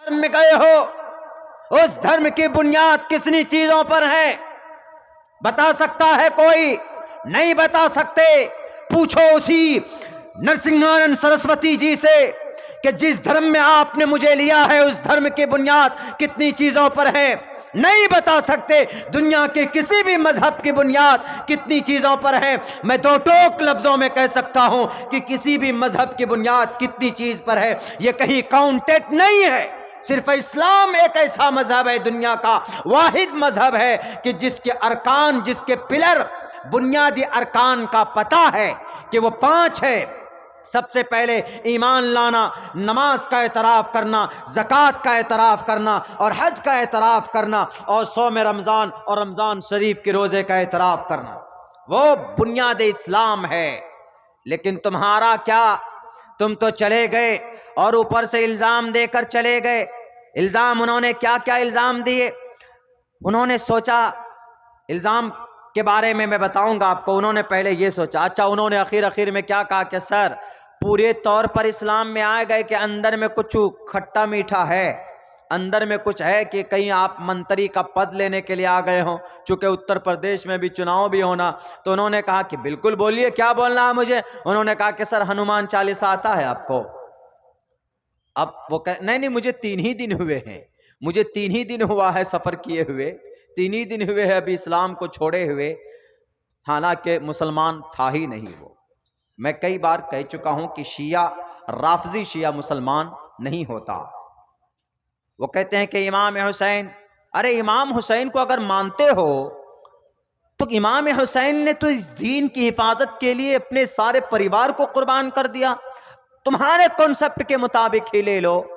धर्म में गए हो, उस धर्म की बुनियाद कितनी चीजों पर है? बता सकता है कोई? नहीं बता सकते। पूछो उसी नरसिंहानंद सरस्वती जी से कि जिस धर्म में आपने मुझे लिया है उस धर्म की बुनियाद कितनी चीजों पर है? नहीं बता सकते। दुनिया के किसी भी मजहब की बुनियाद कितनी चीजों पर है? मैं दो टोक लफ्जों में कह सकता हूं कि किसी भी मजहब की बुनियाद कितनी चीज पर है, यह कहीं काउंटेड नहीं है। सिर्फ इस्लाम एक ऐसा मजहब है, दुनिया का वाहिद मजहब है कि जिसके अरकान, जिसके पिलर, बुनियादी अरकान का पता है कि वो 5 है। सबसे पहले ईमान लाना, नमाज का एतराफ़ करना, ज़कात का एतराफ़ करना और हज का एतराफ़ करना और सौम रमज़ान और रमज़ान शरीफ के रोज़े का एतराफ़ करना, वो बुनियाद इस्लाम है। लेकिन तुम्हारा क्या? तुम तो चले गए और ऊपर से इल्ज़ाम देकर चले गए। इल्ज़ाम उन्होंने क्या क्या इल्ज़ाम दिए? उन्होंने सोचा, इल्ज़ाम के बारे में मैं बताऊंगा आपको। उन्होंने पहले ये सोचा, अच्छा उन्होंने आखिर में क्या कहा कि सर पूरे तौर पर इस्लाम में आ गए कि अंदर में कुछ खट्टा मीठा है, अंदर में कुछ है कि कहीं आप मंत्री का पद लेने के लिए आ गए हो, चूंकि उत्तर प्रदेश में भी चुनाव भी होना। तो उन्होंने कहा कि बिल्कुल बोलिए, क्या बोलना है मुझे? उन्होंने कहा कि सर हनुमान चालीसा आता है आपको? अब वो कह, नहीं मुझे 3 ही दिन हुए हैं, मुझे 3 ही दिन हुआ है सफर किए हुए, 3 ही दिन हुए हैं अभी इस्लाम को छोड़े हुए, हालांकि मुसलमान था ही नहीं वो। मैं कई बार कह चुका हूं कि शिया, राफजी शिया मुसलमान नहीं होता। वो कहते हैं कि इमाम हुसैन, अरे इमाम हुसैन को अगर मानते हो तो इमाम हुसैन ने तो इस दीन की हिफाजत के लिए अपने सारे परिवार को कुर्बान कर दिया। तुम्हारे कॉन्सेप्ट के मुताबिक ही ले लो,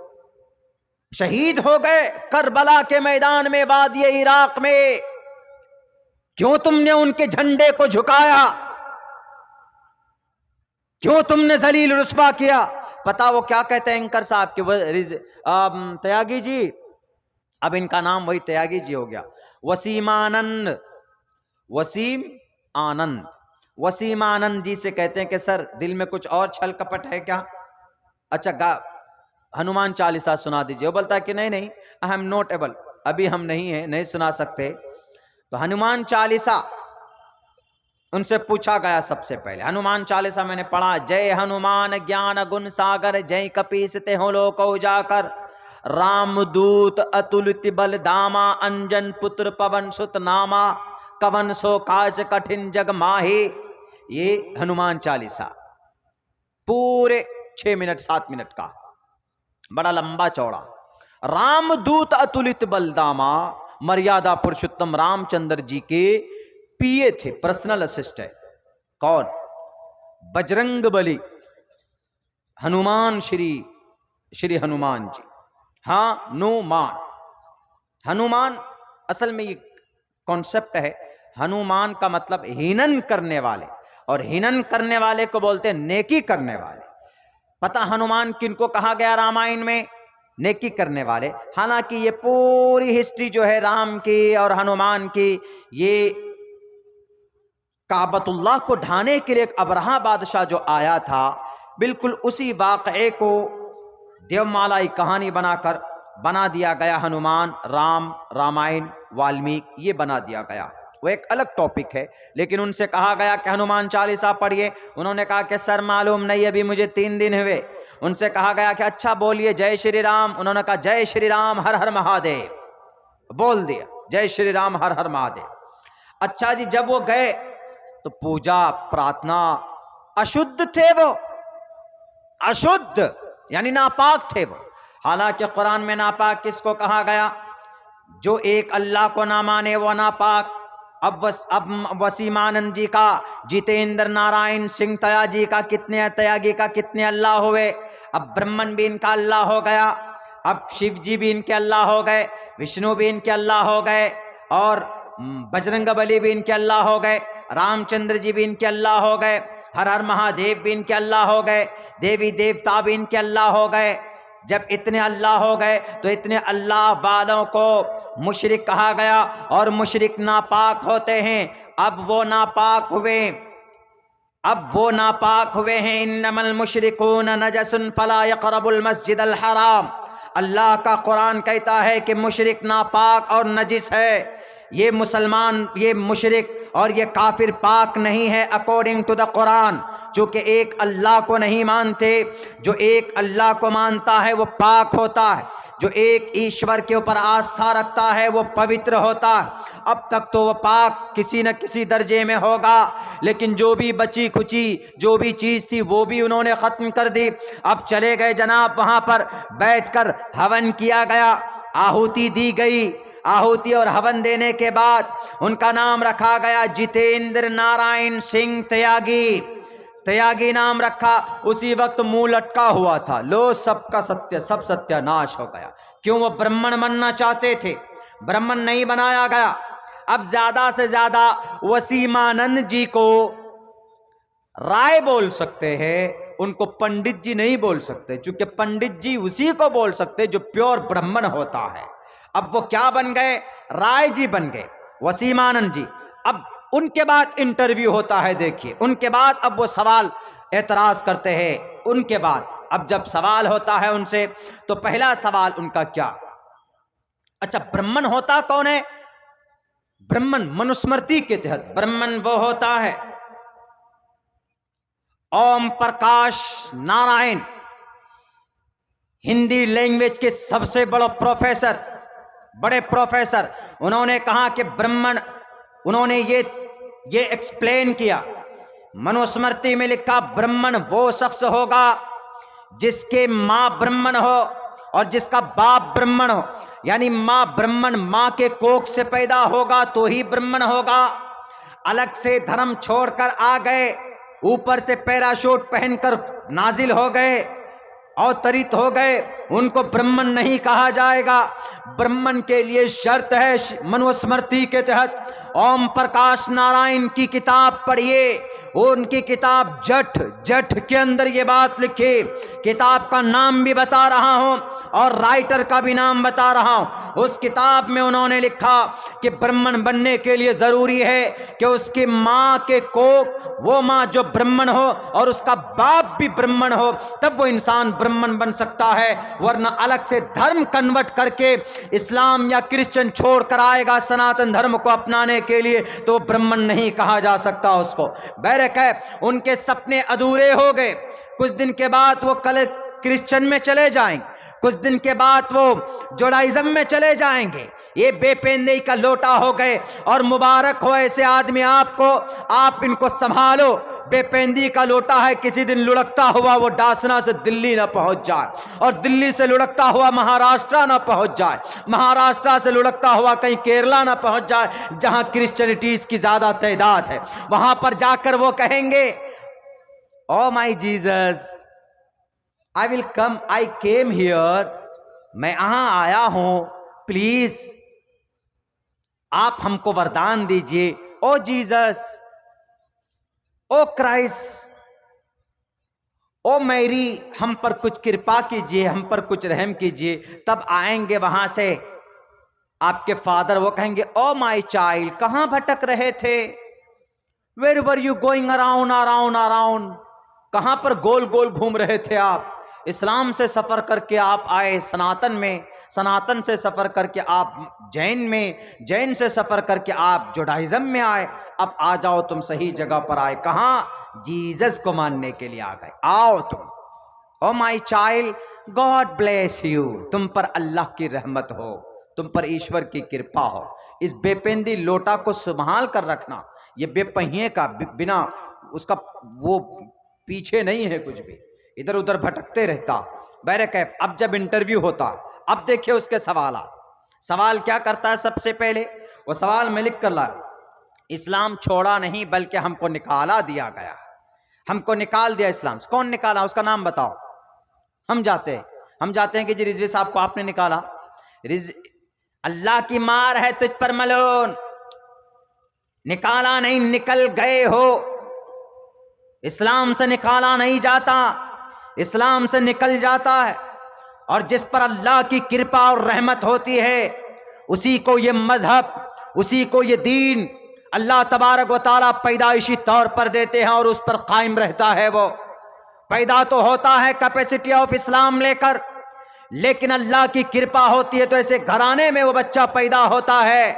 शहीद हो गए करबला के मैदान में, वादी इराक में। क्यों तुमने उनके झंडे को झुकाया? क्यों तुमने जलील रुस्वा किया? पता वो क्या कहते हैं एंकर साहब के, त्यागी जी, अब इनका नाम वही त्यागी जी हो गया, वसीम आनंद, वसीम आनंद, वसीम आनंद जी से कहते हैं कि सर दिल में कुछ और छल कपट है क्या? अच्छा हनुमान चालीसा सुना दीजिए। वो बोलता है कि नहीं आई एम नॉट एबल, अभी हम नहीं सुना सकते। तो हनुमान चालीसा उनसे पूछा गया सबसे पहले। हनुमान चालीसा मैंने पढ़ा, जय हनुमान ज्ञान गुण सागर, जय कपीस ते हो लोक उजाकर, रामदूत अतुलित बल दामा, अंजन पुत्र पवन सुत नामा, कवन सो काज कठिन जग माही। ये हनुमान चालीसा पूरे 6 मिनट 7 मिनट का, बड़ा लंबा चौड़ा। रामदूत अतुलित बलदामा, मर्यादा पुरुषोत्तम रामचंद्र जी के पीए थे, पर्सनल असिस्टेंट। कौन? बजरंग बली, हनुमान, श्री हनुमान जी। हाँ, नुमान, हनुमान असल में ये कॉन्सेप्ट है। हनुमान का मतलब हिनन करने वाले, और हिनन करने वाले को बोलते हैं नेकी करने वाले। पता हनुमान किनको कहा गया रामायण में? नेकी करने वाले। हालांकि ये पूरी हिस्ट्री जो है राम की और हनुमान की, ये काबतुल्लाह को ढाने के लिए एक अबरहा बादशाह जो आया था, बिल्कुल उसी वाक़े को देवमालाई कहानी बनाकर बना दिया गया। हनुमान, राम, रामायण, वाल्मीकि, ये बना दिया गया। वो एक अलग टॉपिक है। लेकिन उनसे कहा गया कि हनुमान चालीसा पढ़िए। उन्होंने कहा कि सर मालूम नहीं, अभी मुझे 3 दिन हुए। उनसे कहा गया कि अच्छा बोलिए जय श्री राम। उन्होंने कहा जय श्री राम हर हर महादेव। बोल दिया जय श्री राम हर हर महादेव। अच्छा जी, जब वो गए तो पूजा प्रार्थना, अशुद्ध थे वो, अशुद्ध यानी नापाक थे वो। हालांकि कुरान में नापाक किसको कहा गया? जो एक अल्लाह को ना माने वो नापाक। अब वसीमानंद जी का, जितेंद्र नारायण सिंह त्यागी का कितने अल्लाह हुए? अब ब्रह्मन भी इनका अल्लाह हो गया, अब शिव जी भी इनके अल्लाह हो गए, विष्णु भी इनके अल्लाह हो गए, और बजरंग बली भी इनके अल्लाह हो गए, रामचंद्र जी भी इनके अल्लाह हो गए, हर हर महादेव भी इनके अल्लाह हो गए, देवी देवता भी इनके अल्लाह हो गए। जब इतने अल्लाह हो गए तो इतने अल्लाह वालों को मुशरिक कहा गया, और मुशरिक नापाक होते हैं। अब वो नापाक हुए हैं। इन्नमल मुशरिकून नजसुन फला यक़रबुल मस्जिदल हराम। अल्लाह का कुरान कहता है कि मुशरिक नापाक और नजिस है, ये मुसलमान, ये मुशरिक और ये काफिर पाक नहीं है अकॉर्डिंग टू द कुरान। चूँकि एक अल्लाह को नहीं मानते, जो एक अल्लाह को मानता है वो पाक होता है, जो एक ईश्वर के ऊपर आस्था रखता है वो पवित्र होता है। अब तक तो वो पाक किसी न किसी दर्जे में होगा, लेकिन जो भी बची खुची जो भी चीज़ थी वो भी उन्होंने ख़त्म कर दी। अब चले गए जनाब, वहाँ पर बैठकर हवन किया गया, आहुति दी गई। आहुति और हवन देने के बाद उनका नाम रखा गया जितेंद्र नारायण सिंह त्यागी। त्यागी नाम रखा। उसी वक्त मुंह लटका हुआ था, लो सबका सत्य, सब सत्यानाश हो गया। क्यों? वो ब्राह्मण बनना चाहते थे, ब्राह्मण नहीं बनाया गया। अब ज्यादा से ज्यादा वसीमानंद जी को राय बोल सकते हैं, उनको पंडित जी नहीं बोल सकते, क्योंकि पंडित जी उसी को बोल सकते जो प्योर ब्राह्मण होता है। अब वो क्या बन गए? राय जी बन गए, वसीमानंद जी। अब उनके बाद इंटरव्यू होता है, देखिए उनके बाद अब वो सवाल एतराज करते हैं। उनके बाद अब जब सवाल होता है उनसे, तो पहला सवाल उनका क्या? अच्छा, ब्राह्मण होता कौन है? ब्राह्मण मनुस्मृति के तहत ब्राह्मण वो होता है ओम प्रकाश नारायण, हिंदी लैंग्वेज के सबसे बड़े प्रोफेसर। उन्होंने कहा कि ब्राह्मण, उन्होंने ये एक्सप्लेन किया, मनुस्मृति में लिखा ब्राह्मण वो शख्स होगा जिसके माँ ब्राह्मण हो और जिसका बाप ब्राह्मण हो, यानी माँ ब्राह्मण, माँ के कोख से पैदा होगा तो ही ब्राह्मण होगा। अलग से धर्म छोड़कर आ गए, ऊपर से पैराशूट पहनकर नाजिल हो गए, अवतरित हो गए, उनको ब्राह्मण नहीं कहा जाएगा। ब्राह्मण के लिए शर्त है मनुस्मृति के तहत, ओम प्रकाश नारायण की किताब पढ़िए, उनकी किताब जठ के अंदर ये बात लिखी। किताब का नाम भी बता रहा हूं और राइटर का भी नाम बता रहा हूं। उस किताब में उन्होंने लिखा कि ब्राह्मण बनने के लिए जरूरी है कि उसकी माँ के कोख, वो माँ जो ब्राह्मण हो और उसका बाप भी ब्राह्मण हो, तब वो इंसान ब्राह्मण बन सकता है। वरना अलग से धर्म कन्वर्ट करके इस्लाम या क्रिश्चियन छोड़ कर आएगा सनातन धर्म को अपनाने के लिए, तो ब्राह्मण नहीं कहा जा सकता उसको। बैरक है, उनके सपने अधूरे हो गए। कुछ दिन के बाद वो कल क्रिश्चियन में चले जाएंगे, कुछ दिन के बाद वो जुडाइज्म में चले जाएंगे। ये बेपेंदे का लोटा हो गए, और मुबारक हो ऐसे आदमी आपको, आप इनको संभालो। बेपेंदी का लोटा है, किसी दिन लुढ़कता हुआ वो डासना से दिल्ली ना पहुंच जाए, और दिल्ली से लुढ़कता हुआ महाराष्ट्र ना पहुंच जाए, महाराष्ट्र से लुढ़कता हुआ कहीं केरला ना पहुंच जाए, जहां क्रिश्चियनिटीज की ज्यादा तादाद है। वहां पर जाकर वो कहेंगे, oh my Jesus, I will come, I came here, मैं यहां आया हूं, प्लीज आप हमको वरदान दीजिए। Oh Jesus, oh Christ, oh Mary, हम पर कुछ कृपा कीजिए, हम पर कुछ रहम कीजिए। तब आएंगे वहां से आपके फादर, वो कहेंगे, ओ माई चाइल्ड, कहां भटक रहे थे? Where were you going around around around, कहां पर गोल गोल घूम रहे थे आप? इस्लाम से सफर करके आप आए सनातन में, सनातन से सफर करके आप जैन में, जैन से सफर करके आप जुडाइज्म में आए, अब आ जाओ, तुम सही जगह पर आए। कहां? जीसस को मानने के लिए आ गए, आओ तुम। Oh my child, God bless you, तुम पर अल्लाह की रहमत हो, तुम पर ईश्वर की कृपा हो। इस बेपेंदी लोटा को संभाल कर रखना, ये बेपहिए का, बिना उसका वो पीछे नहीं है, कुछ भी इधर उधर भटकते रहता। बैरकैफ, अब जब इंटरव्यू होता, अब देखिए उसके सवाल क्या करता है। सबसे पहले वो सवाल में लिख कर लाया, इस्लाम छोड़ा नहीं बल्कि हमको निकाला दिया गया, हमको निकाल दिया इस्लाम से। कौन निकाला? उसका नाम बताओ। हम जाते हैं कि जी रिजवी साहब को आपने निकाला। अल्लाह की मार है तुझ पर मलोन, निकाला नहीं, निकल गए हो। इस्लाम से निकाला नहीं जाता, इस्लाम से निकल जाता है, और जिस पर अल्लाह की कृपा और रहमत होती है उसी को ये मजहब, उसी को ये दीन अल्लाह तबारक व तआला पैदाइशी तौर पर देते हैं और उस पर कायम रहता है। वो पैदा तो होता है कैपेसिटी ऑफ इस्लाम लेकर, लेकिन अल्लाह की कृपा होती है तो ऐसे घराने में वो बच्चा पैदा होता है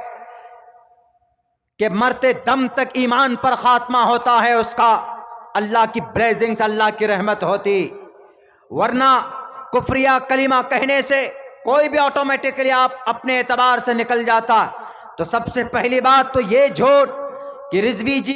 कि मरते दम तक ईमान पर खात्मा होता है उसका। अल्लाह की ब्लेसिंग्स, अल्लाह की रहमत होती, वरना कुफरिया कलीमा कहने से कोई भी ऑटोमेटिकली आप अपने एतबार से निकल जाता। तो सबसे पहली बात तो ये झूठ कि रिजवी जी